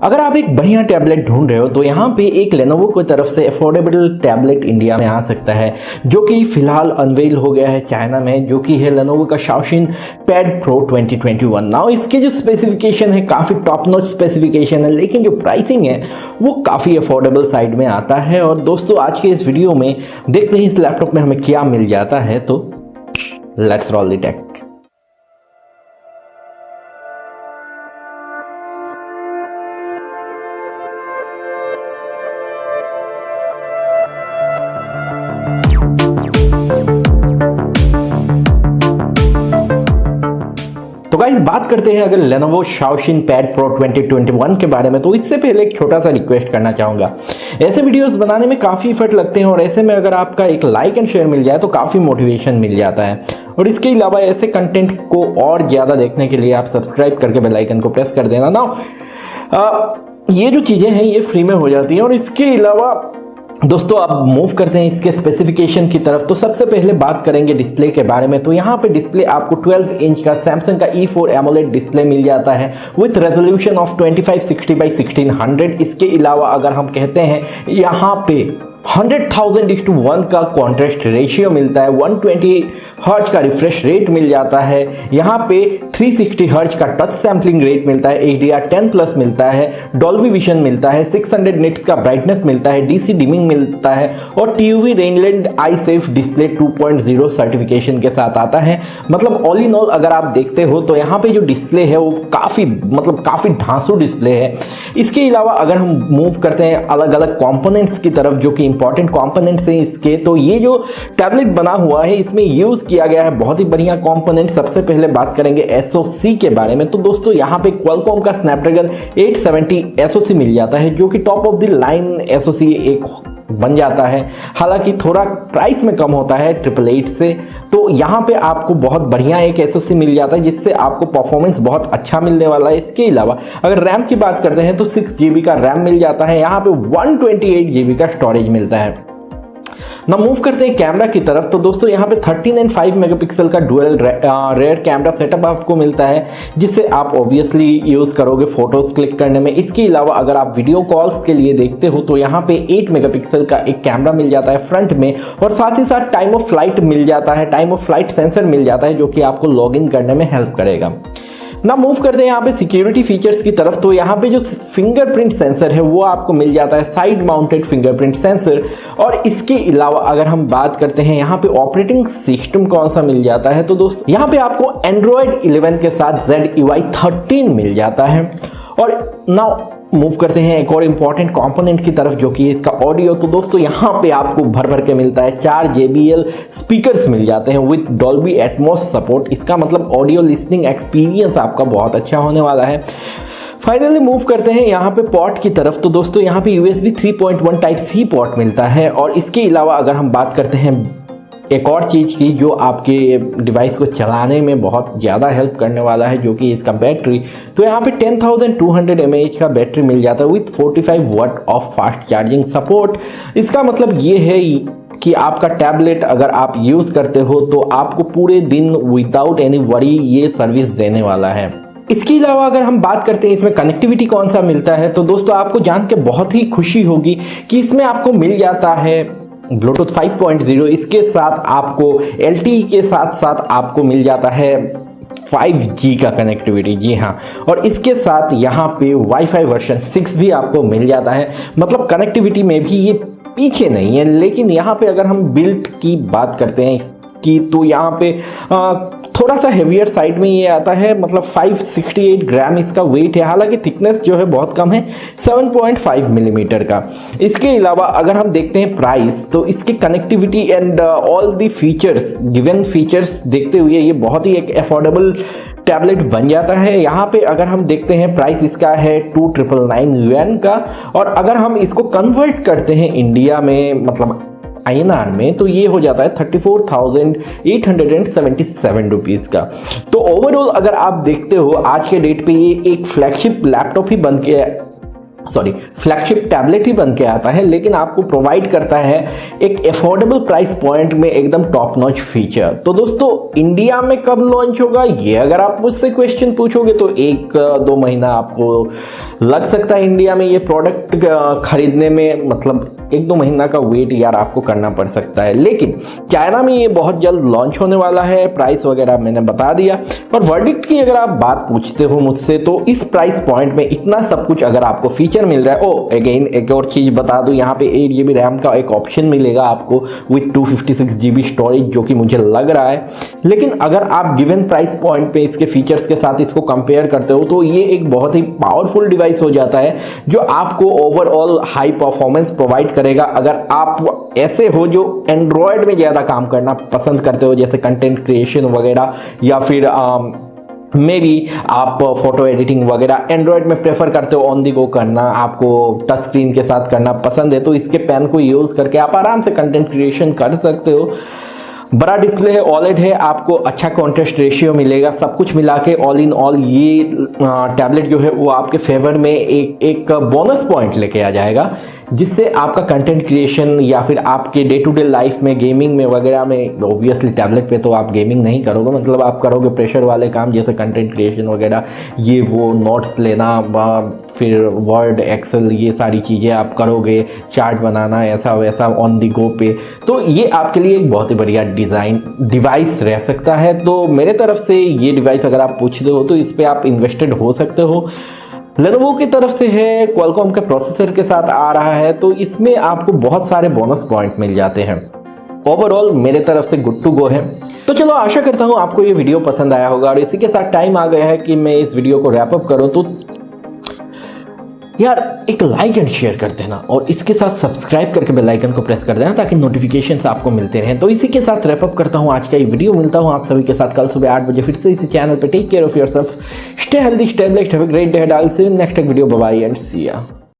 अगर आप एक बढ़िया टैबलेट ढूंढ रहे हो तो यहाँ पे एक लेनोवो की तरफ से अफोर्डेबल टैबलेट इंडिया में आ सकता है, जो कि फिलहाल अनवेल हो गया है चाइना में, जो कि है लेनोवो का Xiaoxin Pad Pro 2021। नाउ इसके जो स्पेसिफिकेशन है काफ़ी टॉप नॉच स्पेसिफिकेशन है, लेकिन जो प्राइसिंग है वो काफ़ी अफोर्डेबल साइड में आता है। और दोस्तों आज के इस वीडियो में देखते हैं इस लैपटॉप में हमें क्या मिल जाता है, तो लेट्स रोल द टेक। तो गाइस बात करते हैं अगर Lenovo Xiaoxin Pad Pro 2021 के बारे में, तो इससे पहले एक छोटा सा रिक्वेस्ट करना चाहूँगा। ऐसे वीडियोस बनाने में काफ़ी एफर्ट लगते हैं और ऐसे में अगर आपका एक लाइक एंड शेयर मिल जाए तो काफ़ी मोटिवेशन मिल जाता है। और इसके अलावा ऐसे कंटेंट को और ज़्यादा देखने के लिए आप सब्सक्राइब करके बेल आइकन को प्रेस कर देना ना। ये जो चीज़ें हैं ये फ्री में हो जाती हैं। और इसके अलावा दोस्तों आप मूव करते हैं इसके स्पेसिफिकेशन की तरफ, तो सबसे पहले बात करेंगे डिस्प्ले के बारे में। तो यहाँ पे डिस्प्ले आपको 12 इंच का सैमसंग का E4 AMOLED डिस्प्ले मिल जाता है विथ रेजोल्यूशन ऑफ 2560x1600। इसके अलावा अगर हम कहते हैं यहाँ पे 100,000:1 का कॉन्ट्रास्ट रेशियो मिलता है, 120 हर्ट्ज का रिफ्रेश रेट मिल जाता है, यहाँ पे 360 हर्ट्ज का टच सैम्पलिंग रेट मिलता है, HDR10+ मिलता है, डॉल्बी विजन मिलता है, 600 निट्स का ब्राइटनेस मिलता है, DC डिमिंग मिलता है और TUV रेनलैंड आई सेफ डिस्प्ले 2.0 सर्टिफिकेशन के साथ आता है। मतलब ऑल इन ऑल अगर आप देखते हो तो यहाँ पे जो डिस्प्ले है वो काफ़ी ढांसू डिस्प्ले है। इसके अलावा अगर हम मूव करते हैं अलग अलग कॉम्पोनेंट्स की तरफ जो कि इंपॉर्टेंट कंपोनेंट्स हैं इसके, तो ये जो टैबलेट बना हुआ है इसमें यूज किया गया है बहुत ही बढ़िया कंपोनेंट। सबसे पहले बात करेंगे SoC के बारे में। तो दोस्तों यहाँ पे Qualcomm का स्नैपड्रैगन 870 SoC मिल जाता है, जो कि top of the line SoC एक बन जाता है। हालांकि थोड़ा प्राइस में कम होता है 888 से। तो यहाँ पे आपको बहुत बढ़िया एक SoC मिल जाता है जिससे आपको परफॉर्मेंस बहुत अच्छा मिलने वाला है। इसके अलावा अगर रैम की बात करते हैं तो 6 GB का रैम मिल जाता है, यहाँ पे 128 GB का स्टोरेज मिलता है। ना मूव करते हैं कैमरा की तरफ। तो दोस्तों यहाँ पे 13 एंड 5 मेगापिक्सल का डुअल रेयर कैमरा सेटअप आपको मिलता है, जिससे आप ऑब्वियसली यूज़ करोगे फोटोज क्लिक करने में। इसके अलावा अगर आप वीडियो कॉल्स के लिए देखते हो तो यहाँ पे 8 मेगापिक्सल का एक कैमरा मिल जाता है फ्रंट में, और साथ ही साथ टाइम ऑफ फ्लाइट मिल जाता है, टाइम ऑफ फ्लाइट सेंसर मिल जाता है, जो कि आपको लॉग इन करने में हेल्प करेगा। ना मूव करते हैं यहाँ पे सिक्योरिटी फीचर्स की तरफ। तो यहाँ पे जो फिंगरप्रिंट सेंसर है वो आपको मिल जाता है, साइड माउंटेड फिंगरप्रिंट सेंसर। और इसके अलावा अगर हम बात करते हैं यहाँ पे ऑपरेटिंग सिस्टम कौन सा मिल जाता है, तो दोस्तों यहाँ पे आपको Android 11 के साथ ZUI 13 मिल जाता है। और नाउ मूव करते हैं एक और इम्पॉर्टेंट कंपोनेंट की तरफ, जो कि इसका ऑडियो। तो दोस्तों यहाँ पे आपको भर भर के मिलता है, 4 JBL स्पीकर्स मिल जाते हैं विथ डॉल्बी एटमॉस सपोर्ट। इसका मतलब ऑडियो लिसनिंग एक्सपीरियंस आपका बहुत अच्छा होने वाला है। फाइनली मूव करते हैं यहाँ पे पोर्ट की तरफ। तो दोस्तों यहाँ पे USB 3.1 Type-C पोर्ट मिलता है। और इसके अलावा अगर हम बात करते हैं एक और चीज़ की जो आपके डिवाइस को चलाने में बहुत ज़्यादा हेल्प करने वाला है, जो कि इसका बैटरी। तो यहाँ पे 10,200 mAh का बैटरी मिल जाता है with 45 watt of fast charging support. इसका मतलब ये है कि आपका टैबलेट अगर आप यूज़ करते हो तो आपको पूरे दिन विदाउट एनी वरी ये सर्विस देने वाला है। इसके अलावा अगर हम बात करते हैं इसमें कनेक्टिविटी कौन सा मिलता है, तो दोस्तों आपको जान के बहुत ही खुशी होगी कि इसमें आपको मिल जाता है ब्लूटूथ 5.0। इसके साथ आपको LTE के साथ साथ आपको मिल जाता है 5G का कनेक्टिविटी, जी हाँ। और इसके साथ यहाँ पे वाईफाई वर्जन 6 भी आपको मिल जाता है। मतलब कनेक्टिविटी में भी ये पीछे नहीं है। लेकिन यहाँ पे अगर हम बिल्ड की बात करते हैं की, तो यहाँ पे थोड़ा सा हेवियर साइड में ये आता है। मतलब 568 ग्राम इसका वेट है, हालांकि थिकनेस जो है बहुत कम है, 7.5 मिलीमीटर का। इसके अलावा अगर हम देखते हैं प्राइस, तो इसकी connectivity and all the features, given features देखते हुए ये बहुत ही एक अफोर्डेबल टैबलेट बन जाता है। यहाँ पे अगर हम देखते हैं प्राइस इसका है 2,999 yuan का। और अगर हम इसको कन्वर्ट करते हैं इंडिया में, मतलब INR में, तो ये हो जाता है 34,877 रुपीज़ का। तो ओवरऑल अगर आप देखते हो आज के डेट पे ये एक फ्लैगशिप लैपटॉप ही बन के फ्लैगशिप टैबलेट ही बन के आता है, लेकिन आपको प्रोवाइड करता है एक अफोर्डेबल प्राइस पॉइंट में एकदम टॉप नॉच फीचर। तो दोस्तों इंडिया में कब लॉन्च होगा, ये अगर आप मुझसे क्वेश्चन पूछोगे तो 1-2 महीना आपको लग सकता है इंडिया में ये प्रोडक्ट खरीदने में, मतलब 1-2 महीना का वेट यार आपको करना पड़ सकता है। लेकिन चाइना में ये बहुत जल्द लॉन्च होने वाला है। प्राइस वगैरह मैंने बता दिया। और वर्डिक्ट की अगर आप बात पूछते हो मुझसे, तो इस प्राइस पॉइंट में इतना सब कुछ अगर आपको फीचर मिल रहा है, अगेन एक और चीज़ बता दूं, यहाँ पे 8 GB रैम का एक ऑप्शन मिलेगा आपको विथ 256 GB स्टोरेज, जो कि मुझे लग रहा है। लेकिन अगर आप गिवन प्राइस पॉइंट पे इसके फीचर्स के साथ इसको कंपेयर करते हो तो ये एक बहुत ही पावरफुल डिवाइस हो जाता है, जो आपको ओवरऑल हाई परफॉर्मेंस प्रोवाइड करेगा। अगर आप ऐसे हो जो एंड्रॉयड में ज़्यादा काम करना पसंद करते हो, जैसे कंटेंट क्रिएशन वगैरह, या फिर मे बी आप फोटो एडिटिंग वगैरह एंड्रॉयड में प्रेफर करते हो, ऑन दी गो करना आपको टच स्क्रीन के साथ करना पसंद है, तो इसके पेन को यूज़ करके आप आराम से कंटेंट क्रिएशन कर सकते हो। बड़ा डिस्प्ले है, OLED है, आपको अच्छा कॉन्ट्रास्ट रेशियो मिलेगा। सब कुछ मिला के ऑल इन ऑल ये टैबलेट जो है वो आपके फेवर में एक बोनस पॉइंट लेके आ जाएगा, जिससे आपका कंटेंट क्रिएशन या फिर आपके डे टू डे लाइफ में, गेमिंग में वगैरह में, ऑब्वियसली टैबलेट पे तो आप गेमिंग नहीं करोगे, मतलब आप करोगे प्रेशर वाले काम जैसे कंटेंट क्रिएशन वगैरह, ये वो नोट्स लेना, फिर वर्ड एक्सेल ये सारी चीज़ें आप करोगे, चार्ट बनाना ऐसा वैसा ऑन दी गो पे, तो ये आपके लिए एक बहुत ही बढ़िया डिवाइस रह सकता है। तो मेरे तरफ से ये डिवाइस अगर आप पूछते हो तो इस पर आप इन्वेस्टेड हो सकते हो। लेनोवो की तरफ से है, क्वालकॉम के प्रोसेसर के साथ आ रहा है, तो इसमें आपको बहुत सारे बोनस पॉइंट मिल जाते हैं। ओवरऑल मेरे तरफ से गुड टू गो है। तो चलो आशा करता हूँ आपको ये वीडियो पसंद आया होगा, और इसी के साथ टाइम आ गया है कि मैं इस वीडियो को रैप अप करूँ। तो यार एक लाइक एंड शेयर कर देना, और इसके साथ सब्सक्राइब करके बेल आइकन को प्रेस कर देना ताकि नोटिफिकेशंस आपको मिलते रहें। तो इसी के साथ रैप अप करता हूँ आज का ये वीडियो। मिलता हूँ आप सभी के साथ कल सुबह 8 बजे फिर से इसी चैनल पे। Take care of yourself, stay healthy, stay blessed, have a great day, I will see you in next video. Bye bye and see या।